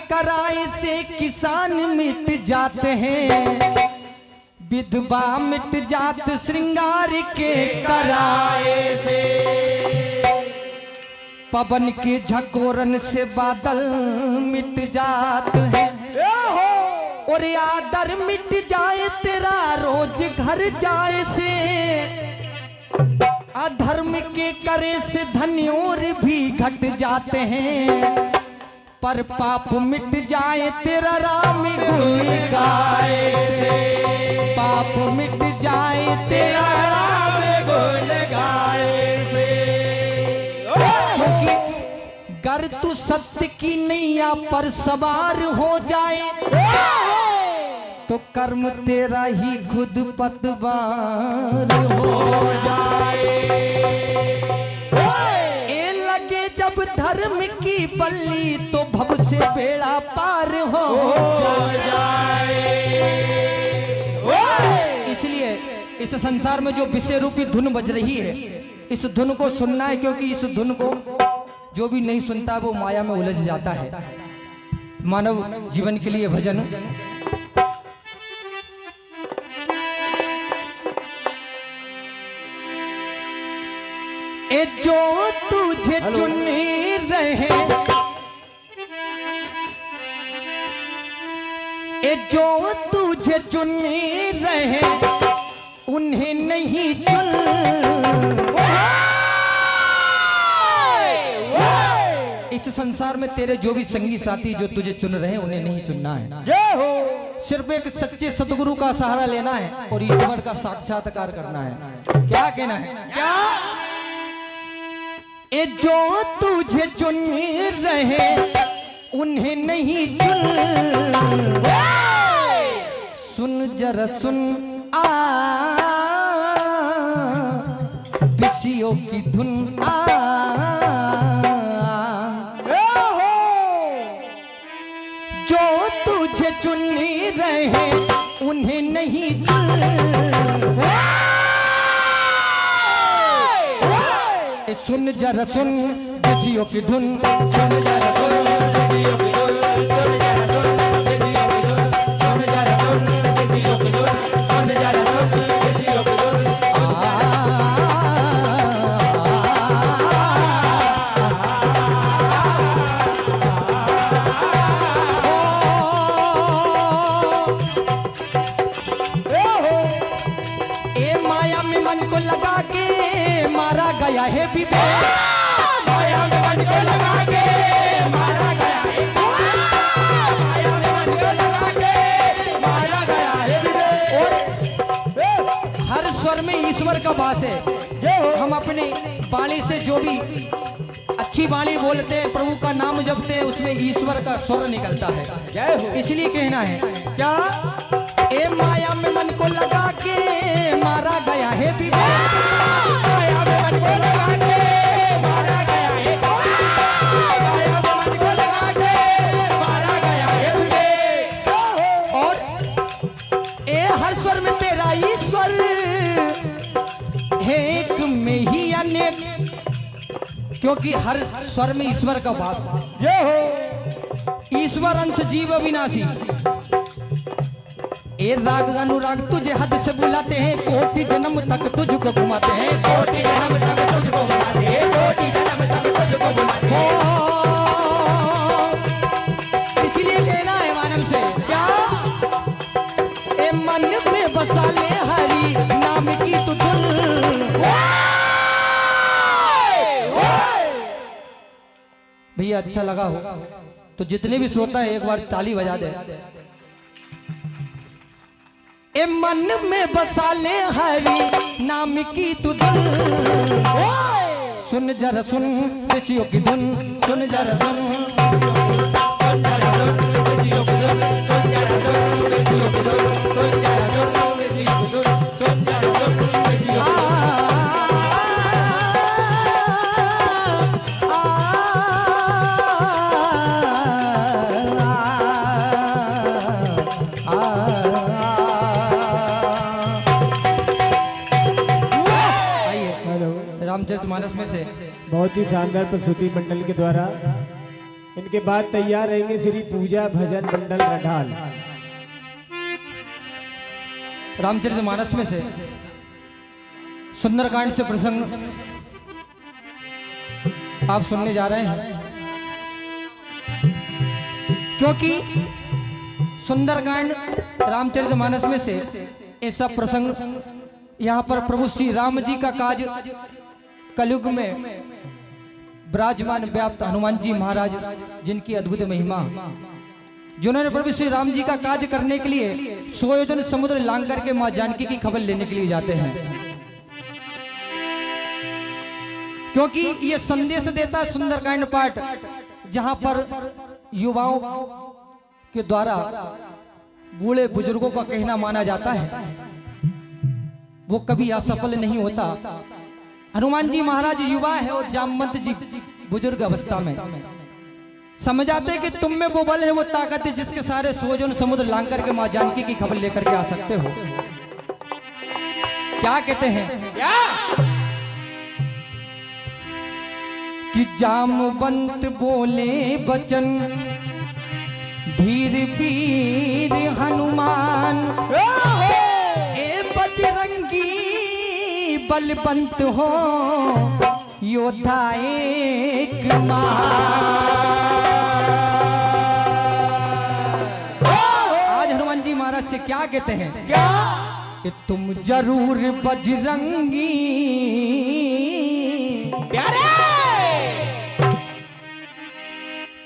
कराए से किसान मिट जाते हैं, विधवा मिट जात श्रृंगार के कराए से। पवन के झकोरन से बादल मिट जाते हैं, और आदर मिट जाए तेरा रोज घर जाए से। अधर्म के करे से धन्योर भी घट जाते हैं, पर पाप मिट जाए तेरा राम गुण गाए से। पाप मिट जाए तेरा राम गुण गाए से। क्योंकि गर तू सत्य की नैया पर सवार हो जाए, तो कर्म तेरा ही खुद पतवार हो जाए। जब धर्म की बल्ली तो भव से बेड़ा पार हो जाए। इसलिए इस संसार में जो विषय रूपी धुन बज रही है, इस धुन को सुनना है, क्योंकि इस धुन को जो भी नहीं सुनता वो माया में उलझ जाता है। मानव जीवन के लिए भजन ए जो तुझे चुन रहे, ए जो तुझे चुन रहे उन्हें नहीं चुन। इस संसार में तेरे जो भी संगी साथी जो तुझे चुन रहे हैं उन्हें नहीं चुनना है। जय हो। सिर्फ एक सच्चे सतगुरु का सहारा लेना है और ईश्वर का साक्षात्कार करना है। क्या कहना है? क्या? ए जो तुझे चुन रहे उन्हें नहीं चुन। सुन जरा सुन विषयों की धुन जो तुझे चुन रहे उन्हें नहीं चुन। सुन जरा सुन विषयों की धुन, सुन जरा सुन विषयों की धुन, सुन जरा सुन विषयों की धुन, सुन जरा सुन विषयों की धुन, सुन जरा सुन विषयों की धुन। ए माया में मन को लगा के मारा गया है विवेक, माया में मन को लगा के मारा गया है, माया में मन को लगा के मारा गया है विवेक। और हर स्वर में ईश्वर का वास है। हम अपने वाणी से जो भी अच्छी वाणी बोलते हैं, प्रभु का नाम जपते हैं, उसमें ईश्वर का स्वर निकलता है। इसलिए कहना है क्या? ए माया में मन को लगा के मारा गया है विवेक, माया में मन को लगा के मारा गया है, माया में मन को लगा के मारा गया है विवेक। और ए हर स्वर में तेरा ईश्वर है, एक में ही अनेक, क्योंकि हर स्वर में ईश्वर का भाव। ये हो ईश्वर अंश जीव अविनाशी। ए राग अनुराग तुझे हद से बुलाते हैं, कोटि जन्म तक तुझको घुमाते हैं, कोटि जन्म तक तुझको घुमाते हैं, कोटि जन्म तक तुझको घुमाते हैं। इसलिए कहना है मानव से क्या? ए मन में बसा ले हरि नाम की तू धुन। भैया अच्छा लगा हो तो जितने भी श्रोता है एक बार ताली बजा दे। ए मन में बसा ले हरि नाम की तू धुन, सुन जरा सुन विषयों की धुन, सुन जरा सुन सुन जरा सुन विषयों की धुन, सुन जरा सुन विषयों की धुन, सुन जरा सुन विषयों की धुन, सुन जरा सुन विषयों की धुन। रामचरितमानस में से। बहुत ही शानदार प्रस्तुति मंडल के द्वारा। इनके बाद तैयार रहेंगे श्री पूजा भजन मंडल रंडाल। रामचरितमानस में से सुंदरकांड से प्रसंग आप सुनने जा रहे हैं, क्योंकि सुंदरकांड रामचरितमानस में से ऐसा प्रसंग यहाँ पर प्रभु श्री राम जी का काज कलयुग में विराजमान व्याप्त हनुमान जी महाराज, जिनकी अद्भुत महिमा, जिन्होंने प्रभु श्री राम जी का काज करने के लिए 100 योजन समुद्र लांग करके मां जानकी की खबर लेने के लिए जाते हैं, क्योंकि ये संदेश देता है सुंदरकांड पाठ, जहां पर युवाओं के द्वारा बूढ़े बुजुर्गों का कहना माना जाता है वो कभी असफल नहीं होता। हनुमान जी महाराज युवा है और जामवंत जी बुजुर्ग अवस्था में समझाते कि तुम में वो बल है, वो ताकत है जिसके सारे 100 योजन समुद्र लांग करके मां जानकी की खबर लेकर के आ सकते हो। क्या कहते हैं कि जामवंत बोले वचन धीर वीर हनुमान, ए बजरंगी बलवंत हो योद्धा एक आज हनुमान जी महाराज से क्या कहते हैं कि तुम जरूर बजरंगी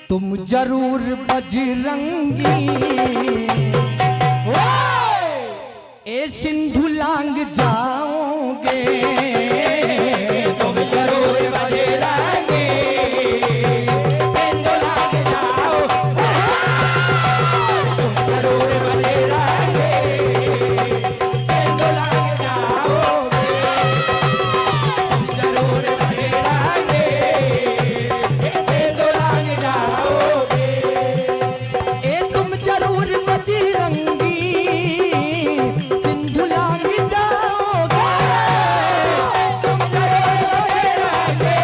तुम जरूर बजरंगी ए सिंधु लांग जाओगे, तुम जरूर बजरंगी सिंधु लांग जाओगे, तुम जरूर बजरंगी सिंधु लांग जाओगे, तुम जरूर बजरंगी सिंधु लांग जाओगे, ए तुम जरूर बजरंगी सिंधु लांग जाओगे, तुम जरूर बजरंगी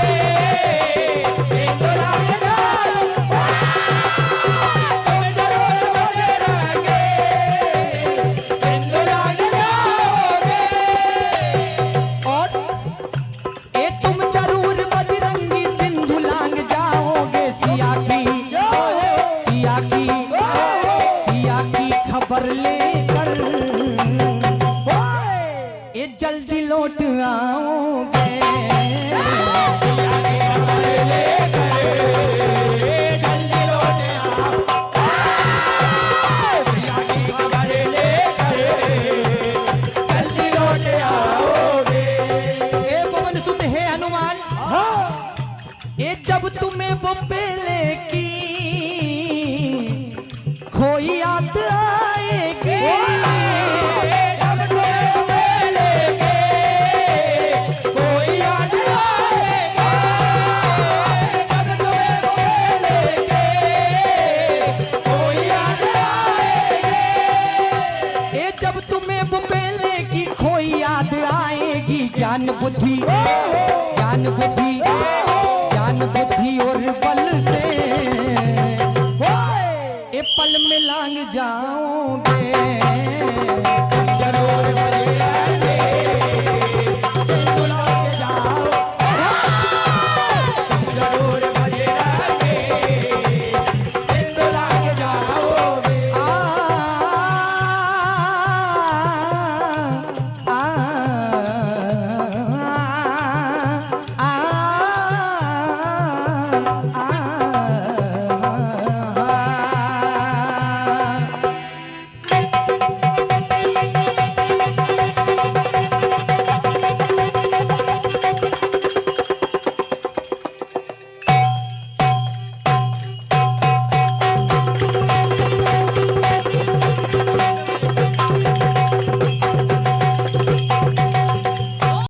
सिंधु लांग जाओगे, तुम जरूर बजरंगी सिंधु लांग जाओगे, और ए तुम जरूर बजरंगी सिंधु लांग जाओगे, सिया की खबर लेकर ये जल्दी लौट आओगे, सिया की खबर लेकर जल्दी लौट आओ, सिया की खबर लेकर जल्दी लौट आओगे। ए पवन सुत है हनुमान, ए जब तुम्हें वो पहले की खोई याद आएगी, जब तुम्हें वो पहले की खोई याद आएगी, जब तुम्हें वो पहले की खोई याद आएगी, ए जब तुम्हें वो पहले की खोई याद आएगी, ज्ञान बुद्धि और बल से ए पल में लांग जाओगे, जरूर